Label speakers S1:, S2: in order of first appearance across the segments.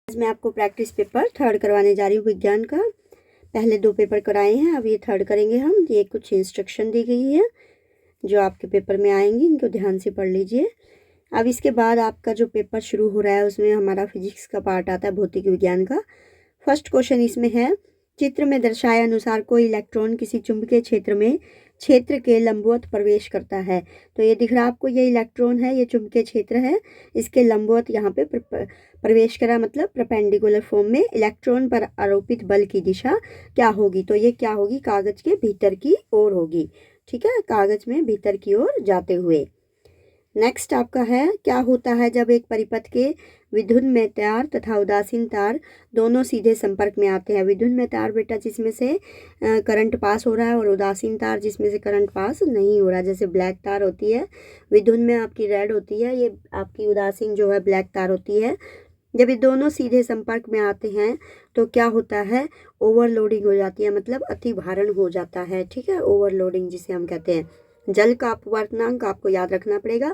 S1: आज मैं आपको प्रैक्टिस पेपर थर्ड करवाने जा रही हूँ विज्ञान का। पहले 2 पेपर कराए हैं, अब ये थर्ड करेंगे हम। ये कुछ इंस्ट्रक्शन दी गई है जो आपके पेपर में आएंगी, इनको ध्यान से पढ़ लीजिए। अब इसके बाद आपका जो पेपर शुरू हो रहा है उसमें हमारा फिजिक्स का पार्ट आता है, भौतिक विज्ञान का। फर्स्ट क्वेश्चन इसमें है, चित्र में दर्शाए अनुसार कोई इलेक्ट्रॉन किसी चुंबकीय क्षेत्र में क्षेत्र के लंबवत प्रवेश करता है। तो ये दिख रहा है आपको, ये इलेक्ट्रॉन है, ये चुंबकीय क्षेत्र है, इसके लंबवत यहाँ पे प्रवेश करा, मतलब परपेंडिकुलर फॉर्म में। इलेक्ट्रॉन पर आरोपित बल की दिशा क्या होगी? तो ये क्या होगी? कागज के भीतर की ओर होगी। ठीक है, कागज में भीतर की ओर जाते हुए। नेक्स्ट आपका है, क्या होता है जब एक परिपथ के विद्युत में तार तथा उदासीन तार दोनों सीधे संपर्क में आते हैं? विद्युत में तार बेटा जिसमें से करंट पास हो रहा है, और उदासीन तार जिसमें से करंट पास नहीं हो रहा। जैसे ब्लैक तार होती है, विद्युत में आपकी रेड होती है, ये आपकी उदासीन जो है ब्लैक तार होती है। जब ये दोनों सीधे संपर्क में आते हैं तो क्या होता है? ओवरलोडिंग हो जाती है, मतलब अति भारण हो जाता है। ठीक है, ओवरलोडिंग जिसे हम कहते हैं। जल का अपवर्तनांक आपको याद रखना पड़ेगा,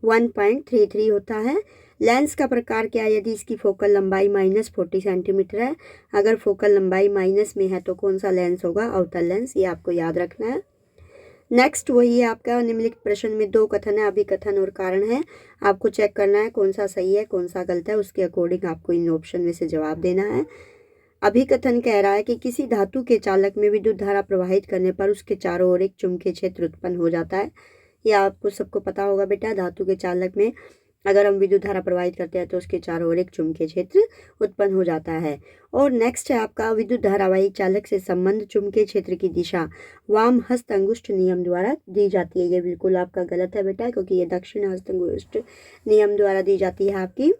S1: 1.33 होता है। लेंस का प्रकार क्या है? यदि इसकी फोकल लंबाई -40 सेंटीमीटर है, अगर फोकल लंबाई माइनस में है तो कौन सा लेंस होगा? अवतल लेंस। ये आपको याद रखना है। नेक्स्ट वही है आपका, निम्नलिखित प्रश्न में 2 कथन है, अभिकथन और कारण है। आपको चेक करना है कौन सा सही है कौन सा गलत है, उसके अकॉर्डिंग आपको इन ऑप्शन में से जवाब देना है। अभिकथन कह रहा है कि किसी धातु के चालक में विद्युत धारा प्रवाहित करने पर उसके चारों ओर एक चुंबकीय क्षेत्र उत्पन्न हो जाता है। यह आपको सबको पता होगा बेटा, धातु के चालक में अगर हम विद्युत धारा प्रवाहित करते हैं तो उसके चारों ओर एक चुंबकीय क्षेत्र उत्पन्न हो जाता है। और नेक्स्ट है आपका, विद्युत धारावाही चालक से संबंध चुंबकीय क्षेत्र की दिशा वाम हस्त अंगुष्ठ नियम द्वारा दी जाती है। ये बिल्कुल आपका गलत है बेटा, क्योंकि ये दक्षिण हस्त अंगुष्ठ नियम द्वारा दी जाती है आपकी,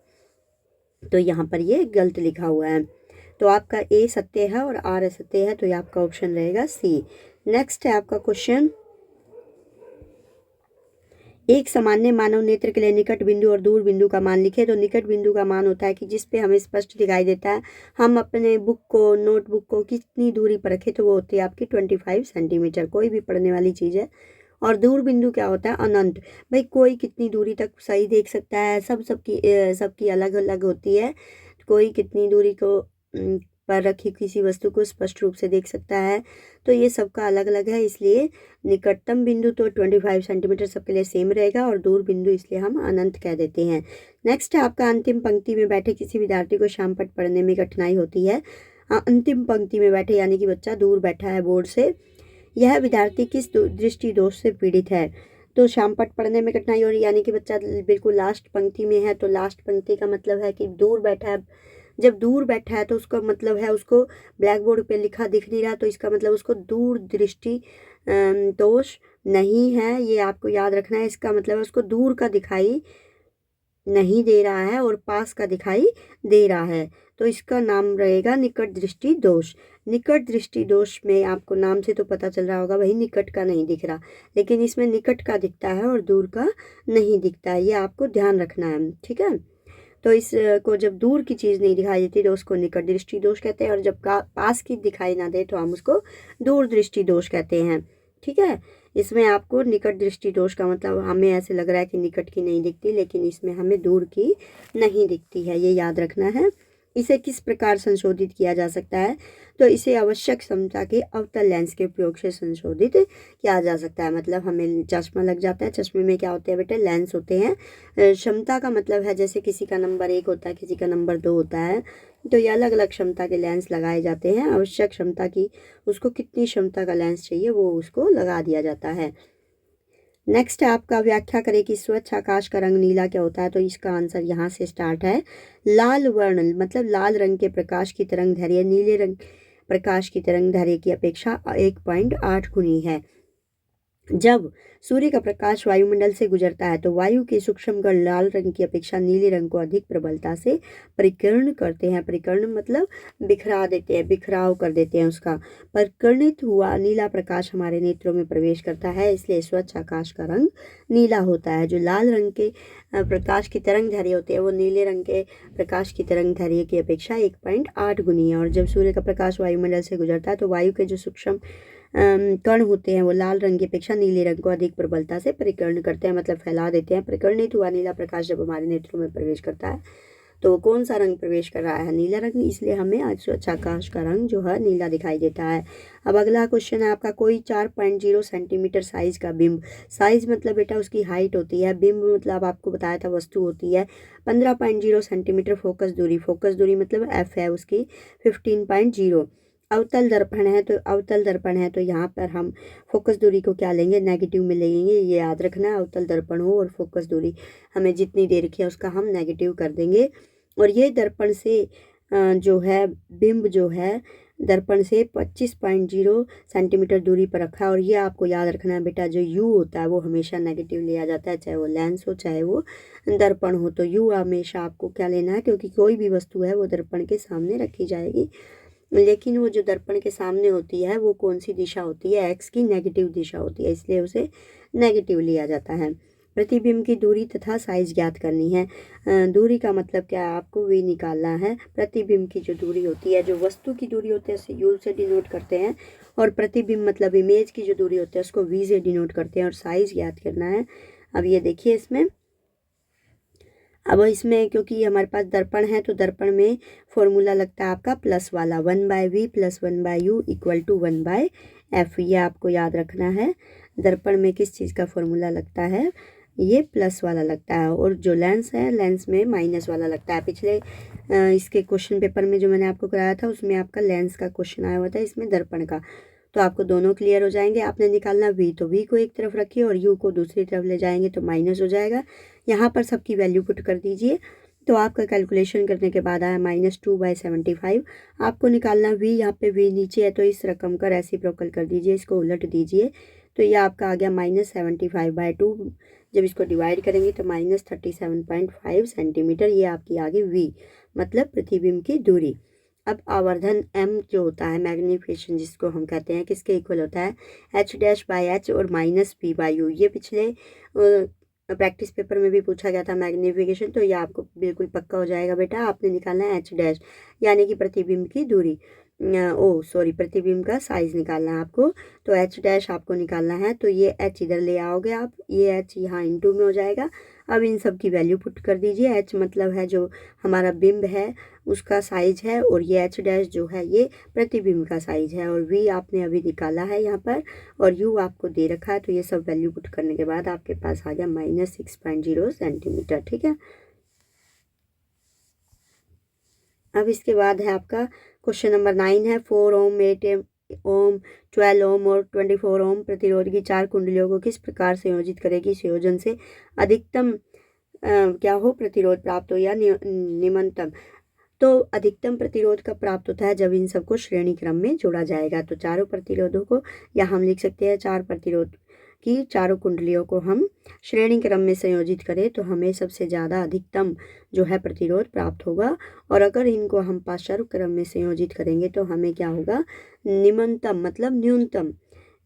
S1: तो यहाँ पर ये गलत लिखा हुआ है। तो आपका ए सत्य है और आर असत्य है, तो ये आपका ऑप्शन रहेगा सी। नेक्स्ट है आपका क्वेश्चन, एक सामान्य मानव नेत्र के लिए निकट बिंदु और दूर बिंदु का मान लिखे। तो निकट बिंदु का मान होता है कि जिस पे हमें स्पष्ट दिखाई देता है, हम अपने बुक को, नोटबुक को कितनी दूरी पर रखें, तो वो होती है आपकी 25 सेंटीमीटर, कोई भी पढ़ने वाली चीज़ है। और दूर बिंदु क्या होता है? अनंत। भाई कोई कितनी दूरी तक सही देख सकता है, सबकी अलग अलग होती है। कोई कितनी दूरी को पर रखी किसी वस्तु को स्पष्ट रूप से देख सकता है, तो ये सबका अलग अलग है। इसलिए निकटतम बिंदु तो 25 सेंटीमीटर सबके लिए सेम रहेगा, और दूर बिंदु इसलिए हम अनंत कह देते हैं। नेक्स्ट है आपका, अंतिम पंक्ति में बैठे किसी विद्यार्थी को शाम पट पढ़ने में कठिनाई होती है। अंतिम पंक्ति में बैठे यानी कि बच्चा दूर बैठा है बोर्ड से, यह विद्यार्थी किस दृष्टि दोष से पीड़ित है? तो शाम पट पढ़ने में कठिनाई हो रही, यानी कि बच्चा बिल्कुल लास्ट पंक्ति में है, तो लास्ट पंक्ति का मतलब है कि दूर बैठा है। जब दूर बैठा है तो उसका मतलब है उसको ब्लैक बोर्ड पे लिखा दिख नहीं रहा, तो इसका मतलब उसको दूर दृष्टि दोष नहीं है, ये आपको याद रखना है। इसका मतलब है उसको दूर का दिखाई नहीं दे रहा है और पास का दिखाई दे रहा है, तो इसका नाम रहेगा निकट दृष्टि दोष। निकट दृष्टि दोष में आपको नाम से तो पता चल रहा होगा भाई, निकट का नहीं दिख रहा, लेकिन इसमें निकट का दिखता है और दूर का नहीं दिखता है, ये आपको ध्यान रखना है। ठीक है, तो इसको जब दूर की चीज़ नहीं दिखाई देती तो उसको निकट दृष्टि दोष कहते हैं, और जब पास की दिखाई ना दे तो हम उसको दूर दृष्टि दोष कहते हैं। ठीक है, इसमें आपको निकट दृष्टि दोष का मतलब, हमें ऐसे लग रहा है कि निकट की नहीं दिखती, लेकिन इसमें हमें दूर की नहीं दिखती है, ये याद रखना है। इसे किस प्रकार संशोधित किया जा सकता है? तो इसे आवश्यक क्षमता के अवतल लेंस के उपयोग से संशोधित किया जा सकता है। मतलब हमें चश्मा लग जाता है, चश्मे में क्या होते हैं बेटे? लेंस होते हैं। क्षमता का मतलब है जैसे किसी का नंबर 1 होता है, किसी का नंबर 2 होता है, तो ये अलग अलग क्षमता के लेंस लगाए जाते हैं। आवश्यक क्षमता की, उसको कितनी क्षमता का लेंस चाहिए वो उसको लगा दिया जाता है। नेक्स्ट है आपका, व्याख्या करें कि स्वच्छ आकाश का रंग नीला क्या होता है? तो इसका आंसर यहाँ से स्टार्ट है। लाल वर्ण मतलब लाल रंग के प्रकाश की तरंग दैर्घ्य नीले रंग प्रकाश की तरंग दैर्घ्य की अपेक्षा 1.8 गुनी है। जब सूर्य का प्रकाश वायुमंडल से गुजरता है तो वायु के सूक्ष्म कण लाल रंग की अपेक्षा नीले रंग को अधिक प्रबलता से परिकीर्ण करते हैं। परिकीर्ण मतलब बिखरा देते हैं, बिखराव कर देते हैं उसका। परिकीर्णित हुआ नीला प्रकाश हमारे नेत्रों में प्रवेश करता है, इसलिए स्वच्छ आकाश का रंग नीला होता है। जो लाल रंग के प्रकाश की तरंग दैर्घ्य होते हैं वो नीले रंग के प्रकाश की तरंग दैर्घ्य की अपेक्षा 1.8 गुनी है। और जब सूर्य का प्रकाश वायुमंडल से गुजरता है तो वायु के जो सूक्ष्म कण होते हैं वो लाल रंग की अपेक्षा नीले रंग को अधिक प्रबलता से परिकीर्ण करते हैं, मतलब फैला देते हैं। परिकीर्णित हुआ नीला प्रकाश जब हमारे नेत्रों में प्रवेश करता है तो कौन सा रंग प्रवेश कर रहा है? नीला रंग, इसलिए हमें आज आकाश का रंग जो है नीला दिखाई देता है। अब अगला क्वेश्चन है आपका, कोई 4.0 सेंटीमीटर साइज का बिंब, साइज मतलब बेटा उसकी हाइट होती है, बिंब मतलब आपको बताया था वस्तु होती है। 15.0 सेंटीमीटर फोकस दूरी, फोकस दूरी मतलब एफ है उसकी 15.0। अवतल दर्पण है तो अवतल दर्पण है तो यहाँ पर हम फोकस दूरी को क्या लेंगे? नेगेटिव में लेंगे। ये याद रखना, अवतल दर्पण हो और फोकस दूरी हमें जितनी दे रखी है उसका हम नेगेटिव कर देंगे। और ये दर्पण से जो है बिंब जो है दर्पण से 25.0 सेंटीमीटर दूरी पर रखा है। और ये आपको याद रखना है बेटा, जो यू होता है वो हमेशा नेगेटिव लिया जाता है, चाहे वो लेंस हो चाहे वो दर्पण हो। तो यू हमेशा आपको क्या लेना है, क्योंकि कोई भी वस्तु है वो दर्पण के सामने रखी जाएगी, लेकिन वो जो दर्पण के सामने होती है वो कौन सी दिशा होती है? एक्स की नेगेटिव दिशा होती है, इसलिए उसे नेगेटिव लिया जाता है। प्रतिबिंब की दूरी तथा साइज ज्ञात करनी है। दूरी का मतलब क्या है? आपको वी निकालना है। प्रतिबिंब की जो दूरी होती है, जो वस्तु की दूरी होती है उसे यू से डिनोट करते हैं, और प्रतिबिंब मतलब इमेज की जो दूरी होती है उसको वी से डिनोट करते हैं, और साइज ज्ञात करना है। अब ये देखिए इसमें, अब इसमें क्योंकि हमारे पास दर्पण है तो दर्पण में फॉर्मूला लगता है आपका प्लस वाला, 1/v plus 1/u equal to 1/f। ये आपको याद रखना है। दर्पण में किस चीज़ का फॉर्मूला लगता है? ये प्लस वाला लगता है, और जो लेंस है लेंस में माइनस वाला लगता है। पिछले इसके क्वेश्चन पेपर में जो मैंने आपको कराया था उसमें आपका लेंस का क्वेश्चन आया हुआ था, इसमें दर्पण का। तो आपको दोनों क्लियर हो जाएंगे। आपने निकालना वी, तो वी को एक तरफ रखिए और यू को दूसरी तरफ ले जाएंगे तो माइनस हो जाएगा। यहाँ पर सबकी वैल्यू पुट कर दीजिए, तो आपका कैलकुलेशन करने के बाद आया -2/75। आपको निकालना वी, यहाँ पे वी नीचे है तो इस रकम का रेसिप्रोकल कर दीजिए, इसको उलट दीजिए, तो ये आपका आ गया -75/2। जब इसको डिवाइड करेंगे तो -37.5 सेंटीमीटर, ये आपकी आ गई वी, मतलब प्रतिबिंब की दूरी। अब आवर्धन m जो होता है, मैग्नीफिकेशन जिसको हम कहते हैं, किसके इक्वल होता है? h'/h और -p/u। ये पिछले प्रैक्टिस पेपर में भी पूछा गया था मैग्नीफिकेशन, तो ये आपको बिल्कुल पक्का हो जाएगा बेटा। आपने निकालना है h', यानी कि प्रतिबिंब की दूरी, प्रतिबिंब का साइज निकालना है आपको। तो h' आपको निकालना है, तो ये h इधर ले आओगे आप, ये h यहाँ इंटू में हो जाएगा। अब इन सब की वैल्यू पुट कर दीजिए। h मतलब है जो हमारा बिंब है उसका साइज है, और ये h' जो है ये प्रतिबिंब का साइज है, और v आपने अभी निकाला है यहाँ पर, और u आपको दे रखा है। तो ये सब वैल्यू पुट करने के बाद आपके पास आ गया -6.0 सेंटीमीटर। ठीक है। अब इसके बाद है आपका क्वेश्चन नंबर 9 है, 4 ओम 8 ओम 12 ओम और 24 ओम प्रतिरोध की 4 कुंडलियों को किस प्रकार संयोजित करेगी? संयोजन से अधिकतम क्या हो? प्रतिरोध प्राप्त हो या निम्नतम। तो अधिकतम प्रतिरोध कब प्राप्त होता है? जब इन सबको श्रेणी क्रम में जोड़ा जाएगा। तो चारों प्रतिरोधों को, या हम लिख सकते हैं 4 प्रतिरोध की चारों कुंडलियों को हम श्रेणी क्रम में संयोजित करें तो हमें सबसे ज़्यादा अधिकतम जो है प्रतिरोध प्राप्त होगा। और अगर इनको हम पार्श्व क्रम में संयोजित करेंगे तो हमें क्या होगा? निम्नतम मतलब न्यूनतम,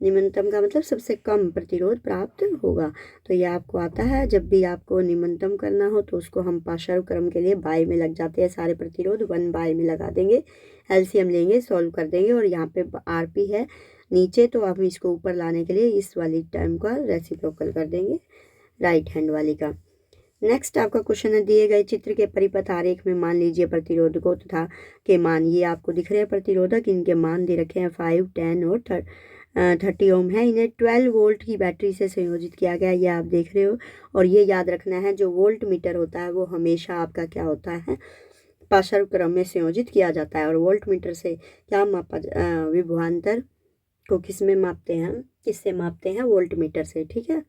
S1: निम्नतम का मतलब सबसे कम प्रतिरोध प्राप्त होगा। तो ये आपको आता है। जब भी आपको निम्नतम करना हो तो उसको हम पार्श्व क्रम के लिए बाय में लग जाते हैं, सारे प्रतिरोध 1 बाय में लगा देंगे, एलसीएम लेंगे, सॉल्व कर देंगे, और यहाँ पे आरपी है नीचे, तो हम इसको ऊपर लाने के लिए इस वाली टर्म का रेसिप्रोकल कर देंगे, राइट हैंड वाली का। नेक्स्ट आपका क्वेश्चन है, दिए गए चित्र के परिपथ आरेख में मान लीजिए प्रतिरोधकों तथा के मान। ये आपको दिख रहे हैं प्रतिरोधक, इनके मान दे रखे हैं 5, 10 और 30 ओम है। इन्हें 12 वोल्ट की बैटरी से संयोजित किया गया, ये आप देख रहे हो। और ये याद रखना है, जो वोल्ट मीटर होता है वो हमेशा आपका क्या होता है? पार्श्व क्रम में संयोजित किया जाता है। और वोल्ट मीटर से क्या मापा विभवांतर को किस में मापते हैं? किससे मापते हैं? वोल्ट मीटर से। ठीक है।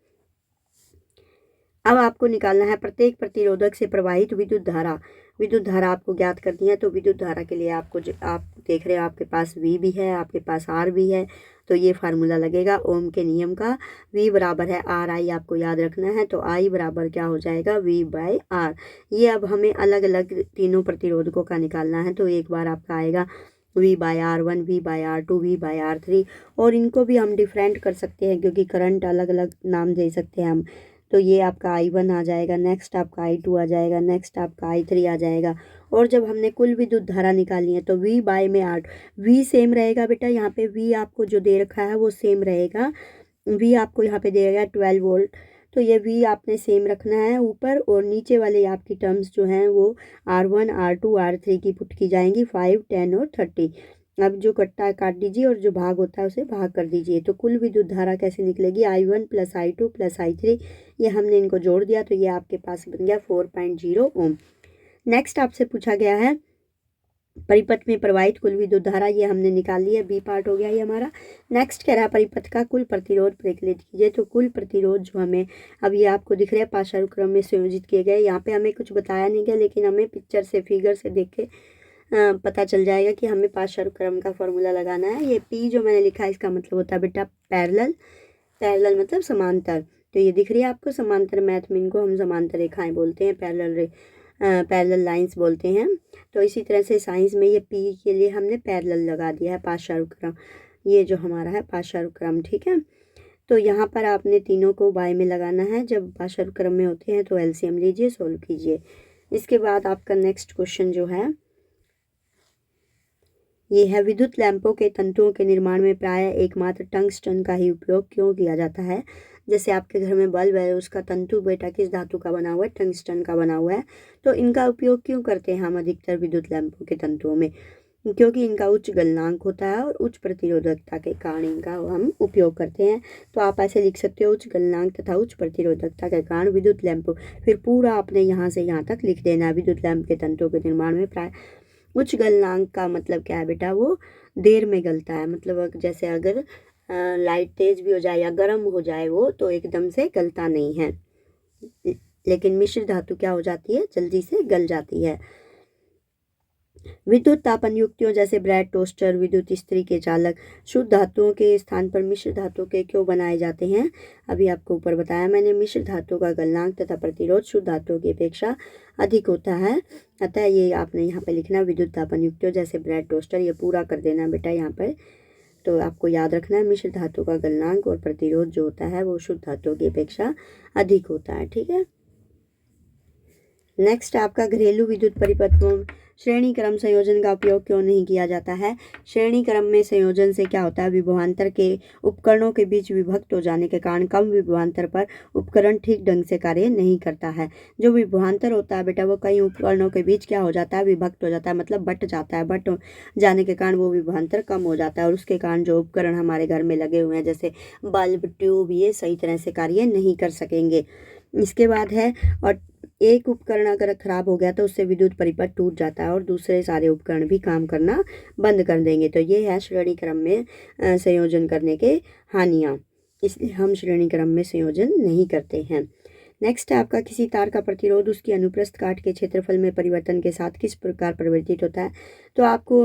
S1: अब आपको निकालना है प्रत्येक प्रतिरोधक से प्रवाहित विद्युत धारा। विद्युत धारा आपको ज्ञात करनी है। तो विद्युत धारा के लिए आपको, जो आप देख रहे हो आपके पास V भी है, आपके पास R भी है, तो ये फार्मूला लगेगा ओम के नियम का। V बराबर है RI, आपको याद रखना है। तो I बराबर क्या हो जाएगा? V/R। ये अब हमें अलग अलग तीनों प्रतिरोधकों का निकालना है। तो एक बार आपका आएगा V/R1, V/R2, V/R3, और इनको भी हम डिफरेंट कर सकते हैं क्योंकि करंट अलग अलग नाम दे सकते हैं हम। तो ये आपका I1 आ जाएगा, नेक्स्ट आपका I2 आ जाएगा, नेक्स्ट आपका I3 आ जाएगा। और जब हमने कुल विद्युत धारा निकालनी है तो V/R, V सेम रहेगा बेटा। यहाँ पे V आपको जो दे रखा है वो सेम रहेगा। V आपको यहाँ पे देगा 12 वोल्ट, तो ये भी आपने सेम रखना है ऊपर, और नीचे वाले आपकी टर्म्स जो हैं वो R1 R2 R3 की पुट की जाएंगी, 5 10 और 30। अब जो कटता है काट दीजिए और जो भाग होता है उसे भाग कर दीजिए। तो कुल विद्युत धारा कैसे निकलेगी, I1 + I2 + I3, ये हमने इनको जोड़ दिया तो ये आपके पास बन गया 4.0 ओम। नेक्स्ट आपसे पूछा गया है परिपथ में प्रवाहित कुल विद्युत धारा, ये हमने निकाल लिया, बी पार्ट हो गया ये हमारा। नेक्स्ट कह रहा है परिपथ का कुल प्रतिरोध प्रकलित कीजिए। तो कुल प्रतिरोध जो हमें अब ये आपको दिख रहा है पाशानुक्रम में संयोजित किए गए, यहाँ पे हमें कुछ बताया नहीं गया, लेकिन हमें पिक्चर से फिगर से देख के पता चल जाएगा कि हमें पाशानुक्रम का फॉर्मूला लगाना है। ये पी जो मैंने लिखा है इसका मतलब होता है बेटा पैरेलल, पैरेलल मतलब समांतर। तो ये दिख रही है आपको समांतर, मैथ में इनको हम समांतर रेखाएं बोलते हैं, पैरेलल लाइंस बोलते हैं। तो इसी तरह से साइंस में ये पी के लिए हमने पैरेलल लगा दिया है, पाशानुक्रम, ये जो हमारा है पाशानुक्रम, ठीक है। तो यहाँ पर आपने तीनों को बाय में लगाना है, जब पाशानुक्रम में होते हैं तो एलसीएम लीजिए, सोल्व कीजिए। इसके बाद आपका नेक्स्ट क्वेश्चन जो है ये है विद्युत लैंपों के तंतुओं के निर्माण में प्रायः एकमात्र टंगस्टन का ही उपयोग क्यों किया जाता है। जैसे आपके घर में बल्ब है, उसका तंतु बेटा किस धातु का बना हुआ है, टंगस्टन का बना हुआ है। तो इनका उपयोग क्यों करते हैं हम अधिकतर विद्युत लैंपों के तंतुओं में, क्योंकि इनका उच्च गलनांक होता है और उच्च प्रतिरोधकता के कारण इनका हम उपयोग करते हैं। तो आप ऐसे लिख सकते हो उच्च गलनांक तथा उच्च प्रतिरोधकता के कारण विद्युत लैंप, फिर पूरा आपने यहाँ से यहाँ तक लिख देना है। विद्युत लैंप के तंतुओं के निर्माण में प्राय उच्च गलनांक का मतलब क्या है बेटा, वो देर में गलता है, मतलब जैसे अगर लाइट तेज भी हो जाए या गर्म हो जाए वो तो एकदम से गलता नहीं है, लेकिन मिश्र धातु क्या हो जाती है, जल्दी से गल जाती है। विद्युत तापन युक्तियों जैसे ब्रेड, टोस्टर, विद्युत इस्त्री के चालक शुद्ध धातुओं के स्थान पर मिश्र धातुओं के क्यों बनाए जाते हैं। अभी आपको ऊपर बताया मैंने, मिश्र धातुओं का गलनांक तथा प्रतिरोध शुद्ध धातुओं की अपेक्षा अधिक होता है। अतः ये आपने यहाँ पे लिखना विद्युत तापन युक्तियों जैसे ब्रेड, टोस्टर, ये पूरा कर देना बेटा यहाँ पर। तो आपको याद रखना है मिश्र धातु का गलनांक और प्रतिरोध जो होता है वो शुद्ध धातुओं की अपेक्षा अधिक होता है, ठीक है। नेक्स्ट आपका घरेलू विद्युत परिपथों श्रेणी क्रम संयोजन का उपयोग क्यों नहीं किया जाता है। श्रेणी क्रम में संयोजन से क्या होता है, विभवांतर के उपकरणों के बीच विभक्त हो जाने के कारण कम विभवांतर पर उपकरण ठीक ढंग से कार्य नहीं करता है। जो विभवांतर होता है बेटा वो कई उपकरणों के बीच क्या हो जाता है, विभक्त हो जाता है, मतलब बट जाता है। बट जाने के कारण वो विभवांतर कम हो जाता है और उसके कारण जो उपकरण हमारे घर में लगे हुए हैं जैसे बल्ब, ट्यूब, ये सही तरह से कार्य नहीं कर सकेंगे। इसके बाद है, और एक उपकरण अगर खराब हो गया तो उससे विद्युत परिपथ टूट जाता है और दूसरे सारे उपकरण भी काम करना बंद कर देंगे। तो ये है श्रेणी क्रम में संयोजन करने के हानियाँ, इसलिए हम श्रेणी क्रम में संयोजन नहीं करते हैं। नेक्स्ट है आपका किसी तार का प्रतिरोध उसकी अनुप्रस्थ काट के क्षेत्रफल में परिवर्तन के साथ किस प्रकार परिवर्तित होता है। तो आपको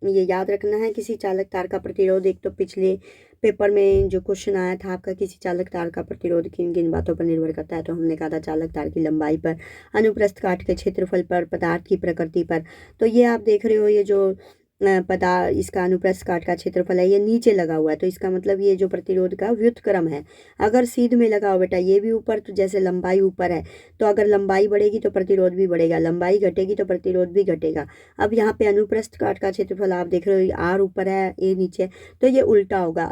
S1: ये याद रखना है, किसी चालक तार का प्रतिरोध, एक तो पिछले पेपर में जो क्वेश्चन आया था आपका किसी चालक तार का प्रतिरोध किन किन बातों पर निर्भर करता है, तो हमने कहा था चालक तार की लंबाई पर, अनुप्रस्थ काट के क्षेत्रफल पर, पदार्थ की प्रकृति पर। तो ये आप देख रहे हो ये जो इसका अनुप्रस्थ काट का क्षेत्रफल है ये नीचे लगा हुआ है, तो इसका मतलब ये जो प्रतिरोध का व्युत्क्रम है। अगर सीध में लगा हो बेटा ये भी ऊपर, तो जैसे लंबाई ऊपर है तो अगर लंबाई बढ़ेगी तो प्रतिरोध भी बढ़ेगा, लंबाई घटेगी तो प्रतिरोध भी घटेगा। अब यहाँ पे अनुप्रस्थ काट का क्षेत्रफल आप देख रहे हो, आर ऊपर है ए नीचे, तो ये उल्टा होगा।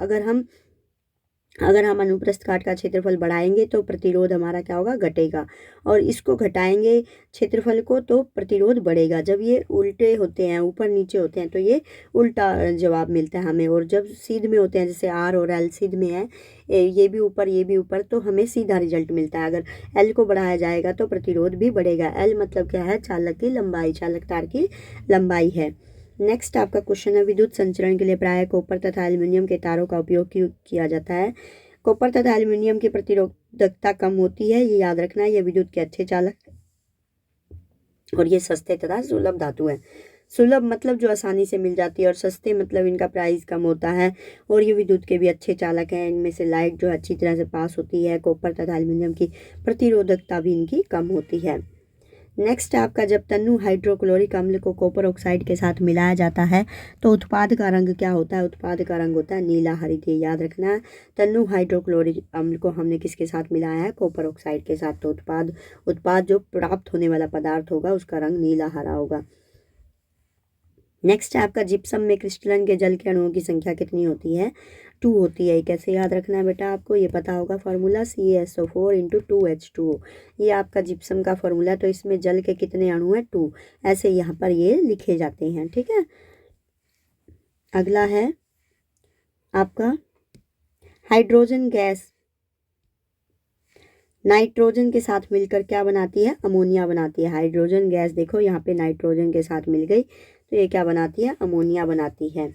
S1: अगर हम अनुप्रस्थ काट का क्षेत्रफल बढ़ाएंगे तो प्रतिरोध हमारा क्या होगा, घटेगा, और इसको घटाएंगे क्षेत्रफल को तो प्रतिरोध बढ़ेगा। जब ये उल्टे होते हैं, ऊपर नीचे होते हैं, तो ये उल्टा जवाब मिलता है हमें। और जब सीध में होते हैं जैसे आर और एल सीध में है, ये भी ऊपर ये भी ऊपर, तो हमें सीधा रिजल्ट मिलता है। अगर एल को बढ़ाया जाएगा तो प्रतिरोध भी बढ़ेगा। एल मतलब क्या है, चालक की लंबाई, चालक तार की लंबाई है। नेक्स्ट आपका क्वेश्चन है विद्युत संचरण के लिए प्रायः कॉपर तथा एल्युमिनियम के तारों का उपयोग क्यों किया जाता है। कॉपर तथा एल्युमिनियम की प्रतिरोधकता कम होती है, ये याद रखना है। ये विद्युत के अच्छे चालक और ये सस्ते तथा सुलभ धातु है। सुलभ मतलब जो आसानी से मिल जाती है और सस्ते मतलब इनका प्राइस कम होता है, और ये विद्युत के भी अच्छे चालक हैं। इनमें से लाइट जो अच्छी तरह से पास होती है। कॉपर तथा एल्युमिनियम की प्रतिरोधकता भी इनकी कम होती है। नेक्स्ट आपका जब तन्नु हाइड्रोक्लोरिक अम्ल को कॉपर ऑक्साइड के साथ मिलाया जाता है तो उत्पाद का रंग क्या होता है। उत्पाद का रंग होता है नीला हरित, याद रखना है। तन्नु हाइड्रोक्लोरिक अम्ल को हमने किसके साथ मिलाया है, कॉपर ऑक्साइड के साथ, तो उत्पाद जो प्राप्त होने वाला पदार्थ होगा उसका रंग नीला हरा होगा। नेक्स्ट है आपका जिप्सम में क्रिस्टलन के जल के अणुओं की संख्या कितनी होती है? 2 होती है। कैसे याद रखना है बेटा? आपको ये पता होगा फार्मूला, CaSO4 इंटू 2H2O। ये आपका जिप्सम का फार्मूला। तो इसमें जल के कितने अणु हैं? 2। ऐसे यहाँ पर ये लिखे जाते हैं, ठीक है। अगला है आपका हाइड्रोजन गैस नाइट्रोजन के साथ मिलकर क्या बनाती है? अमोनिया बनाती है। हाइड्रोजन गैस देखो यहाँ पे नाइट्रोजन के साथ मिल गई तो ये क्या बनाती है? अमोनिया बनाती है।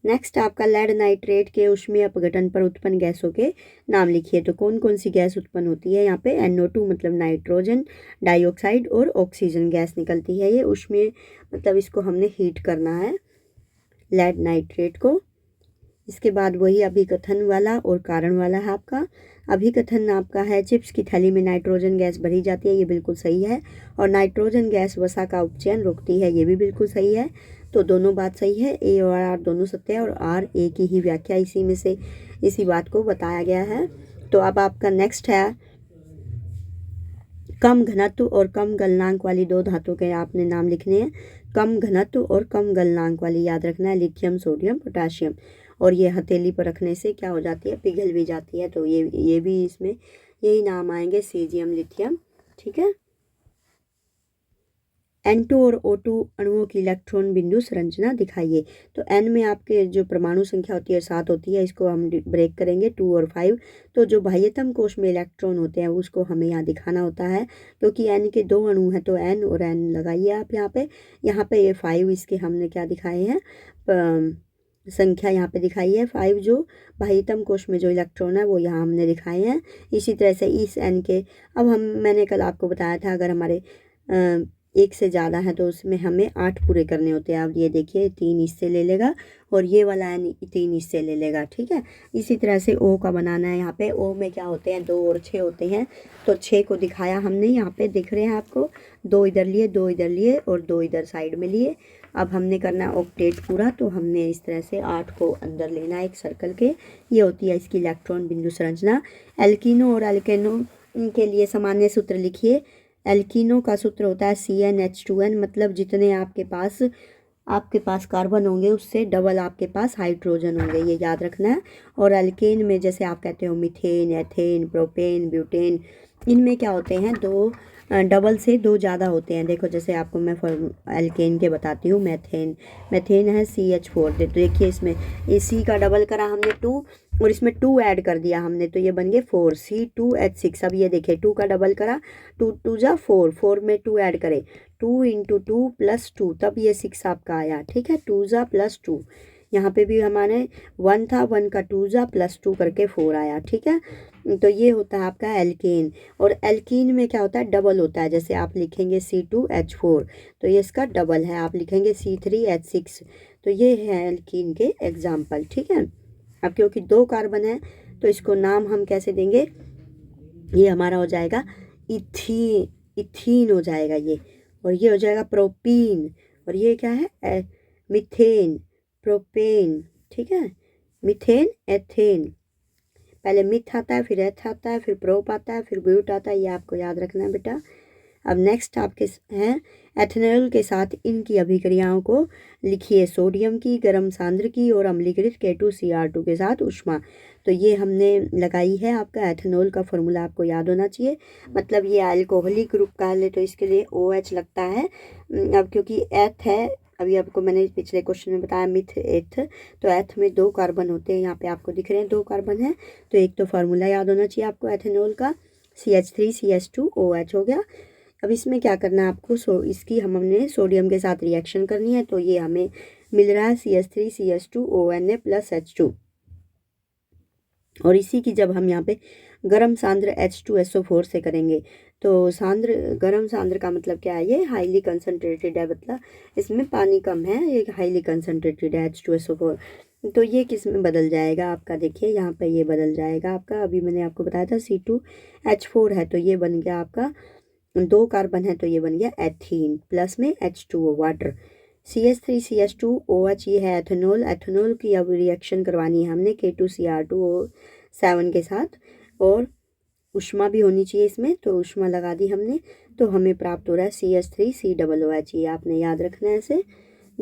S1: नेक्स्ट आपका लेड नाइट्रेट के ऊष्मीय अपघटन पर उत्पन्न गैसों के नाम लिखिए। तो कौन कौन सी गैस उत्पन्न होती है? यहाँ पे NO2 मतलब नाइट्रोजन डाइऑक्साइड और ऑक्सीजन गैस निकलती है। ये ऊष्मीय मतलब इसको हमने हीट करना है लेड नाइट्रेट को। इसके बाद वही अभिकथन वाला और कारण वाला है आपका। अभिकथन आपका है चिप्स की थैली में नाइट्रोजन गैस भरी जाती है, ये बिल्कुल सही है। और नाइट्रोजन गैस वसा का उपचयन रोकती है, ये भी बिल्कुल सही है। तो दोनों बात सही है, ए और आर दोनों सत्य है और आर ए की ही व्याख्या इसी में से इसी बात को बताया गया है। तो अब आपका नेक्स्ट है कम घनत्व और कम गलनांक वाली दो धातु के आपने नाम लिखने हैं। कम घनत्व और कम गलनांक वाली याद रखना है, लिथियम सोडियम पोटाशियम। और ये हथेली पर रखने से क्या हो जाती है? पिघल भी जाती है। तो ये भी इसमें यही नाम आएंगे, सीजियम लिथियम, ठीक है। N2 और O2 अणुओं की इलेक्ट्रॉन बिंदु संरचना दिखाइए। तो N में आपके जो परमाणु संख्या होती है 7 होती है, इसको हम ब्रेक करेंगे 2 और 5। तो जो बाह्यतम कोश में इलेक्ट्रॉन होते हैं उसको हमें यहाँ दिखाना होता है, क्योंकि N के 2 अणु हैं तो N और N लगाइए आप यहाँ पे ये 5 इसके हमने क्या दिखाए हैं? संख्या यहाँ पे दिखाई है 5। जो बाह्यतम कोश में जो इलेक्ट्रॉन है वो यहाँ हमने दिखाए हैं। इसी तरह से इस N के अब मैंने कल आपको बताया था अगर हमारे एक से ज़्यादा है तो उसमें हमें 8 पूरे करने होते हैं। अब ये देखिए 3 इससे ले लेगा और ये वाला N 3 इससे ले लेगा, ठीक है। इसी तरह से O का बनाना है। यहाँ पे O में क्या होते हैं? 2 और 6 होते हैं। तो 6 को दिखाया हमने, यहाँ पे दिख रहे हैं आपको। 2 इधर लिए, 2 इधर लिए और 2 इधर साइड में लिए। अब हमने करना है ऑक्टेट पूरा, तो हमने इस तरह से 8 को अंदर लेना है एक सर्कल के। ये होती है इसकी इलेक्ट्रॉन बिंदु संरचना। एल्किनो और एल्केनो के लिए सामान्य सूत्र लिखिए। एल्किनो का सूत्र होता है CnH2n, मतलब जितने आपके पास कार्बन होंगे उससे डबल आपके पास हाइड्रोजन होंगे, ये याद रखना है। और एल्केन में जैसे आप कहते हो मीथेन, एथेन, प्रोपेन, ब्यूटेन, इनमें क्या होते हैं? 2 डबल से 2 ज़्यादा होते हैं। देखो जैसे आपको मैं एल्केन के बताती हूँ। मेथेन है CH4। देखिए इसमें C का डबल करा हमने 2 और इसमें 2 ऐड कर दिया हमने तो ये बन गए 4 C2H6। अब ये देखिए 2 का डबल करा, 2 2 जा 4, 4 में 2 ऐड करें 2 इंटू 2 प्लस 2, तब ये 6 आपका आया, ठीक है। 2 जा प्लस 2, यहाँ पे भी हमारे 1 था, 1 का 2 जा प्लस 2 करके 4 आया, ठीक है। तो ये होता है आपका एल्केन। और एल्कीन में क्या होता है? डबल होता है। जैसे आप लिखेंगे C2H4 तो ये इसका डबल है, आप लिखेंगे C3H6। तो ये है एल्कीन के एग्जाम्पल, ठीक है। अब क्योंकि 2 कार्बन है तो इसको नाम हम कैसे देंगे? ये हमारा हो जाएगा इथीन हो जाएगा ये, और ये हो जाएगा प्रोपीन, और ये क्या है? मीथेन, प्रोपेन, ठीक है। मीथेन, एथेन, पहले मिथ आता है, फिर एथ आता है, फिर प्रोप आता है, फिर ब्यूट आता है। ये आपको याद रखना है बेटा। अब नेक्स्ट आपके हैं एथेनॉल के साथ इनकी अभिक्रियाओं को लिखिए। सोडियम की, गर्म सांद्र की और अम्लीकृत K2Cr2 के साथ ऊष्मा। तो ये हमने लगाई है। आपका एथेनॉल का फॉर्मूला आपको याद होना चाहिए, मतलब ये अल्कोहलिक ग्रुप का है तो इसके लिए OH लगता है। अब क्योंकि एथ है, अभी आपको मैंने पिछले क्वेश्चन में बताया मिथ एथ, तो एथ में 2 कार्बन होते हैं। यहाँ पे आपको दिख रहे हैं 2 कार्बन है, तो एक तो फार्मूला याद होना चाहिए आपको एथेनॉल का, CH3CH2OH हो गया। अब इसमें क्या करना है आपको? इसकी हमने सोडियम के साथ रिएक्शन करनी है, तो ये हमें मिल रहा है CH3CH2ONA प्लस H2। और इसी की जब हम यहाँ पे गर्म सांद्र H2SO4 से करेंगे तो गर्म सांद्र का मतलब क्या है? ये हाईली कंसनट्रेटेड है, मतलब इसमें पानी कम है, ये हाईली कंसनट्रेटेड है H2SO4। तो ये किस में बदल जाएगा आपका? देखिए यहाँ पे ये बदल जाएगा आपका, अभी मैंने आपको बताया था C2H4 है तो ये बन गया आपका 2 कार्बन है तो ये बन गया एथीन, प्लस में H2O वाटर। CH3CH2OH ये है एथेनॉल। एथेनॉल की अब रिएक्शन करवानी है हमने K2Cr2O7 के साथ, और ऊष्मा भी होनी चाहिए इसमें, तो ऊष्मा लगा दी हमने, तो हमें प्राप्त हो रहा है CH3COOH। ये आपने याद रखना है इसे।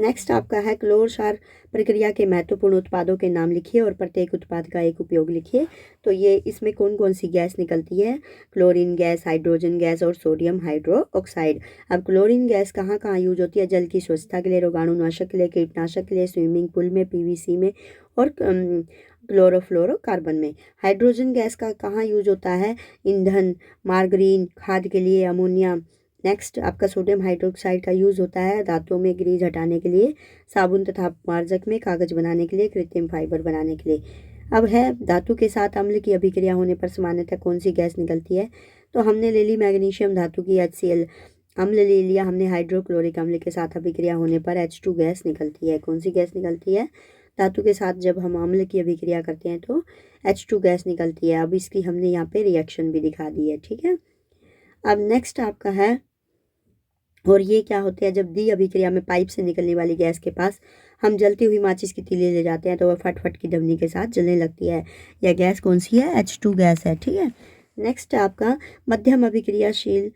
S1: नेक्स्ट आपका है क्लोर क्षार प्रक्रिया के महत्वपूर्ण उत्पादों के नाम लिखिए और प्रत्येक उत्पाद का एक उपयोग लिखिए। तो ये इसमें कौन कौन सी गैस निकलती है? क्लोरीन गैस, हाइड्रोजन गैस और सोडियम हाइड्रोक्साइड। अब क्लोरीन गैस कहाँ कहाँ यूज होती है? जल की स्वच्छता के लिए, रोगाणुनाशक के लिए, कीटनाशक के लिए, स्विमिंग पूल में, पीवीसी में और क्लोरोफ्लोरोकार्बन में। हाइड्रोजन गैस का कहाँ यूज होता है? ईंधन, मार्गरीन, खाद के लिए, अमोनिया। नेक्स्ट आपका सोडियम हाइड्रोक्साइड का यूज़ होता है धातुओं में ग्रीस हटाने के लिए, साबुन तथा मार्जक में, कागज बनाने के लिए, कृत्रिम फाइबर बनाने के लिए। अब है धातु के साथ अम्ल की अभिक्रिया होने पर सामान्यतः कौन सी गैस निकलती है? तो हमने ले ली मैग्नीशियम धातु की HCl अम्ल ले लिया हमने। हाइड्रोक्लोरिक अम्ल के साथ अभिक्रिया होने पर H2 गैस निकलती है। कौन सी गैस निकलती है? धातु के साथ जब हम अम्ल की अभिक्रिया करते हैं तो H2 गैस निकलती है। अब इसकी हमने यहाँ पे रिएक्शन भी दिखा दी है, ठीक है। अब नेक्स्ट आपका है, और ये क्या होते हैं? जब दी अभिक्रिया में पाइप से निकलने वाली गैस के पास हम जलती हुई माचिस की तीली ले जाते हैं तो वह फट फट की ध्वनि के साथ जलने लगती है। यह गैस कौन सी है? H2 गैस है, ठीक है। नेक्स्ट आपका मध्यम अभिक्रियाशील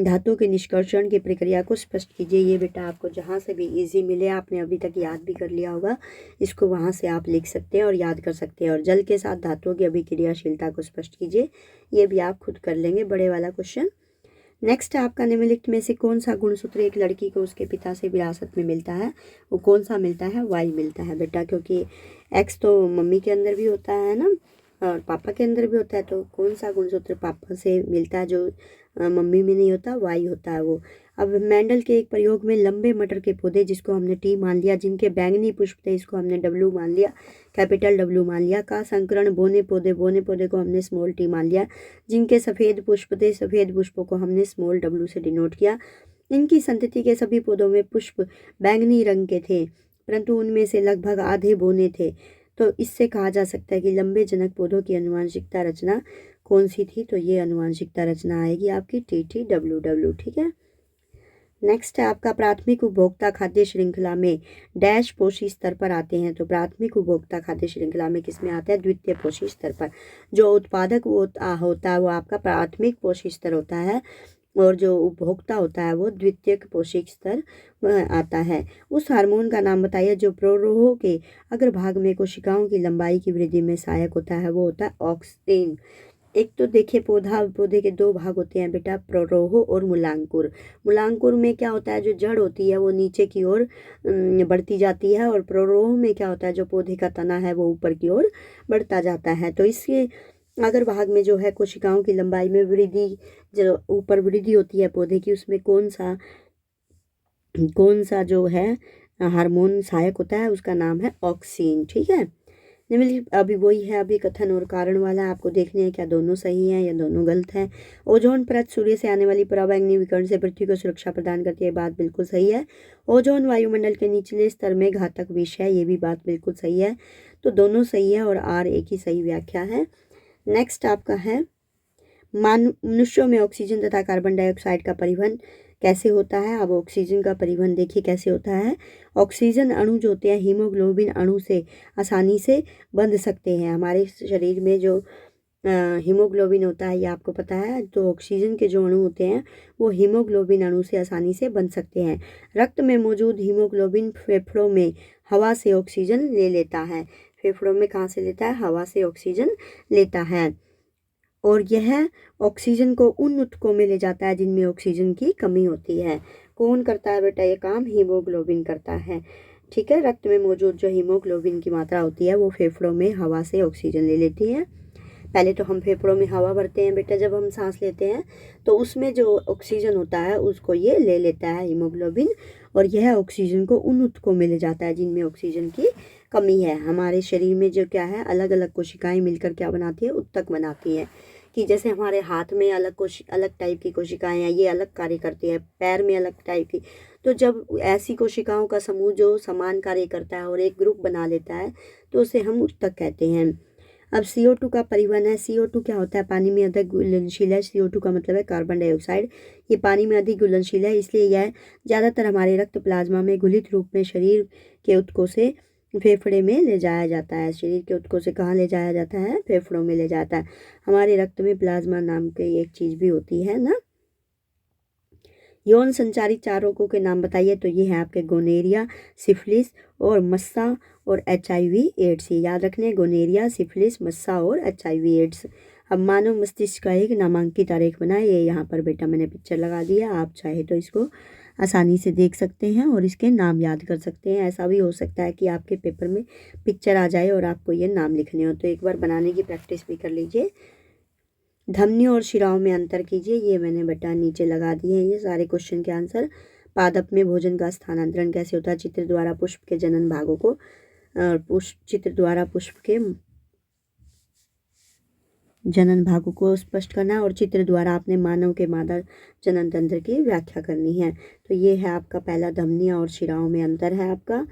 S1: धातु के निष्कर्षण की प्रक्रिया को स्पष्ट कीजिए। ये बेटा आपको जहाँ से भी इजी मिले, आपने अभी तक याद भी कर लिया होगा, इसको वहाँ से आप लिख सकते हैं और याद कर सकते हैं। और जल के साथ धातुओं की अभिक्रियाशीलता को स्पष्ट कीजिए, ये भी आप खुद कर लेंगे, बड़े वाला क्वेश्चन। नेक्स्ट आपका निम्नलिखित में से कौन सा गुणसूत्र एक लड़की को उसके पिता से विरासत में मिलता है? वो कौन सा मिलता है? वाई मिलता है बेटा, क्योंकि एक्स तो मम्मी के अंदर भी होता है ना और पापा के अंदर भी होता है। तो कौन सा गुणसूत्र पापा से मिलता है जो मम्मी में नहीं होता? वाई होता है वो। अब मेंडल के एक प्रयोग में लंबे मटर के पौधे, जिसको हमने टी मान लिया, जिनके बैंगनी पुष्प थे, इसको हमने डब्ल्यू मान लिया, कैपिटल डब्ल्यू मान लिया, का संकरण बोने पौधे को हमने स्मॉल टी मान लिया, जिनके सफ़ेद पुष्प थे, सफ़ेद पुष्पों को हमने स्मॉल डब्ल्यू से डिनोट किया। इनकी संतति के सभी पौधों में पुष्प बैंगनी रंग के थे, परंतु उनमें से लगभग आधे बोने थे। तो इससे कहा जा सकता है कि लंबे जनक पौधों की आनुवंशिकता रचना कौन सी थी? तो ये आनुवंशिकता रचना आएगी आपकी TTWW, ठीक है। नेक्स्ट है आपका प्राथमिक उपभोक्ता खाद्य श्रृंखला में डैश पोषी स्तर पर आते हैं। तो प्राथमिक उपभोक्ता खाद्य श्रृंखला में किस में आता है? द्वितीय पोषी स्तर पर। जो उत्पादक होता है वो आपका प्राथमिक पोषी स्तर होता है और जो उपभोक्ता होता है वो द्वितीयक पोषक स्तर आता है। उस हार्मोन का नाम बताइए जो प्रोरोह के अग्रभाग में कोशिकाओं की लंबाई की वृद्धि में सहायक होता है। वो होता है ऑक्सिन। एक तो देखिए पौधे के दो भाग होते हैं बेटा, प्रोरोह और मूलांकुर। मूलांकुर में क्या होता है? जो जड़ होती है वो नीचे की ओर बढ़ती जाती है और प्रोरोह में क्या होता है? जो पौधे का तना है वो ऊपर की ओर बढ़ता जाता है। तो इसके अगर भाग में जो है कोशिकाओं की लंबाई में वृद्धि, जो ऊपर वृद्धि होती है पौधे की, उसमें कौन सा जो है हार्मोन सहायक होता है? उसका नाम है ऑक्सिन, ठीक है। निम्नलिखित अभी वही है, अभी कथन और कारण वाला आपको देखने हैं क्या दोनों सही हैं या दोनों गलत हैं। ओजोन परत सूर्य से आने वाली पराबैंगनी विकिरण से पृथ्वी को सुरक्षा प्रदान करती है, बात बिल्कुल सही है। ओजोन वायुमंडल के निचले स्तर में घातक विष है, ये भी बात बिल्कुल सही है। तो दोनों सही है और आर एक ही सही व्याख्या है। नेक्स्ट आपका है मनुष्यों में ऑक्सीजन तथा कार्बन डाइऑक्साइड का परिवहन कैसे होता है? अब ऑक्सीजन का परिवहन देखिए कैसे होता है। ऑक्सीजन अणु जो होते हैं हीमोग्लोबिन अणु से आसानी से बंध सकते हैं। हमारे शरीर में जो हीमोग्लोबिन होता है ये आपको पता है, तो ऑक्सीजन के जो अणु होते हैं वो हीमोग्लोबिन अणु से आसानी से बंध सकते हैं। रक्त में मौजूद हीमोग्लोबिन फेफड़ों में हवा से ऑक्सीजन ले लेता है। फेफड़ों में कहाँ से लेता है? हवा से ऑक्सीजन लेता है और यह ऑक्सीजन को उन ऊतकों में ले जाता है जिनमें ऑक्सीजन की कमी होती है। कौन करता है बेटा ये काम? हीमोग्लोबिन करता है, ठीक है। रक्त में मौजूद जो हीमोग्लोबिन की मात्रा होती है वो फेफड़ों में हवा से ऑक्सीजन ले लेती है। पहले तो हम फेफड़ों में हवा भरते हैं बेटा, जब हम सांस लेते हैं तो उसमें जो ऑक्सीजन होता है उसको ये ले लेता है हीमोग्लोबिन, और यह ऑक्सीजन को उन ऊतकों में ले जाता है जिनमें ऑक्सीजन की कमी है। हमारे शरीर में जो क्या है, अलग अलग कोशिकाएं मिलकर क्या बनाती है? ऊतक बनाती हैं। कि जैसे हमारे हाथ में अलग टाइप की कोशिकाएं हैं, ये अलग कार्य करती है, पैर में अलग टाइप की। तो जब ऐसी कोशिकाओं का समूह जो समान कार्य करता है और एक ग्रुप बना लेता है तो उसे हम ऊतक कहते हैं। अब CO2 का परिवहन है। CO2 क्या होता है? पानी में अधिक घुलनशील है। CO2 का मतलब है कार्बन डाइऑक्साइड। ये पानी में अधिक घुलनशील है, इसलिए यह ज़्यादातर हमारे रक्त प्लाज्मा में घुलित रूप में शरीर के ऊतकों से फेफड़े में ले जाया जाता है। शरीर के ऊतकों से कहाँ ले जाया जाता है? फेफड़ों में ले जाता है। हमारे रक्त में प्लाज्मा नाम की एक चीज़ भी होती है ना, यौन संचारी 4 रोगों के नाम बताइए। तो ये है आपके गोनेरिया, सिफिलिस और मस्सा और HIV एड्स। ये याद रखने, गोनेरिया, सिफिलिस, मस्सा और HIV एड्स। अब मानव मस्तिष्क का एक नामांकित आरेख बनाए। ये यहाँ पर बेटा मैंने पिक्चर लगा दिया, आप चाहे तो इसको आसानी से देख सकते हैं और इसके नाम याद कर सकते हैं। ऐसा भी हो सकता है कि आपके पेपर में पिक्चर आ जाए और आपको ये नाम लिखने हो, तो एक बार बनाने की प्रैक्टिस भी कर लीजिए। धमनियों और शिराओं में अंतर कीजिए। ये मैंने बेटा नीचे लगा दिए हैं ये सारे क्वेश्चन के आंसर। पादप में भोजन का स्थानांतरण कैसे होता है। चित्र द्वारा पुष्प के जनन भागों को चित्र द्वारा पुष्प के जनन भागों को स्पष्ट करना है और चित्र द्वारा आपने मानव के मादा जनन तंत्र की व्याख्या करनी है। तो ये है आपका पहला, धमनियाँ और शिराओं में अंतर है आपका।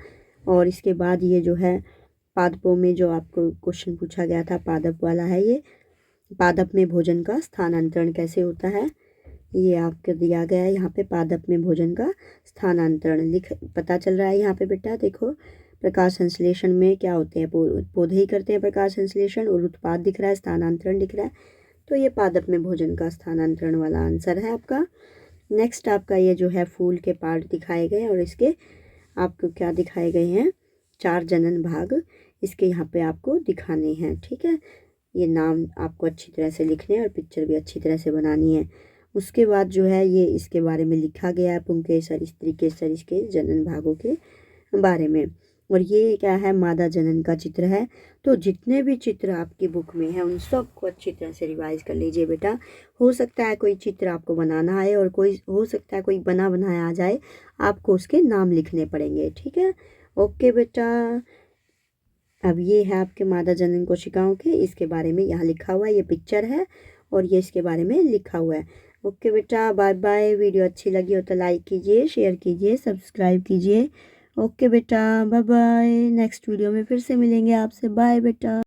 S1: और इसके बाद ये जो है पादपों में जो आपको क्वेश्चन पूछा गया था, पादप वाला है ये। पादप में भोजन का स्थानांतरण कैसे होता है, ये आपको दिया गया है यहाँ पे। पादप में भोजन का स्थानांतरण पता चल रहा है यहाँ पे बेटा। देखो, प्रकाश संश्लेषण में क्या होते हैं, पौधे ही करते हैं प्रकाश संश्लेषण, और उत्पाद दिख रहा है, स्थानांतरण दिख रहा है। तो ये पादप में भोजन का स्थानांतरण वाला आंसर है आपका। नेक्स्ट आपका ये जो है फूल के पार्ट दिखाए गए और इसके आपको क्या दिखाए गए हैं, 4 जनन भाग इसके यहाँ पे आपको दिखाने हैं। ठीक है, ये नाम आपको अच्छी तरह से लिखने हैं और पिक्चर भी अच्छी तरह से बनानी है। उसके बाद जो है ये इसके बारे में लिखा गया है, पुंकेसर, स्त्रीकेसर, इसके जनन भागों के बारे में। और ये क्या है, मादा जनन का चित्र है। तो जितने भी चित्र आपकी बुक में हैं उन सबको अच्छी तरह से रिवाइज कर लीजिए बेटा। हो सकता है कोई चित्र आपको बनाना आए और कोई हो सकता है कोई बना बनाया आ जाए, आपको उसके नाम लिखने पड़ेंगे। ठीक है, ओके बेटा। अब ये है आपके मादा जनन कोशिकाओं के, इसके बारे में यहाँ लिखा हुआ है, ये पिक्चर है और ये इसके बारे में लिखा हुआ है। ओके बेटा, बाय बाय। वीडियो अच्छी लगी हो तो लाइक कीजिए, शेयर कीजिए, सब्सक्राइब कीजिए। ओके बेटा, बाय बाय। नेक्स्ट वीडियो में फिर से मिलेंगे आपसे। बाय बेटा।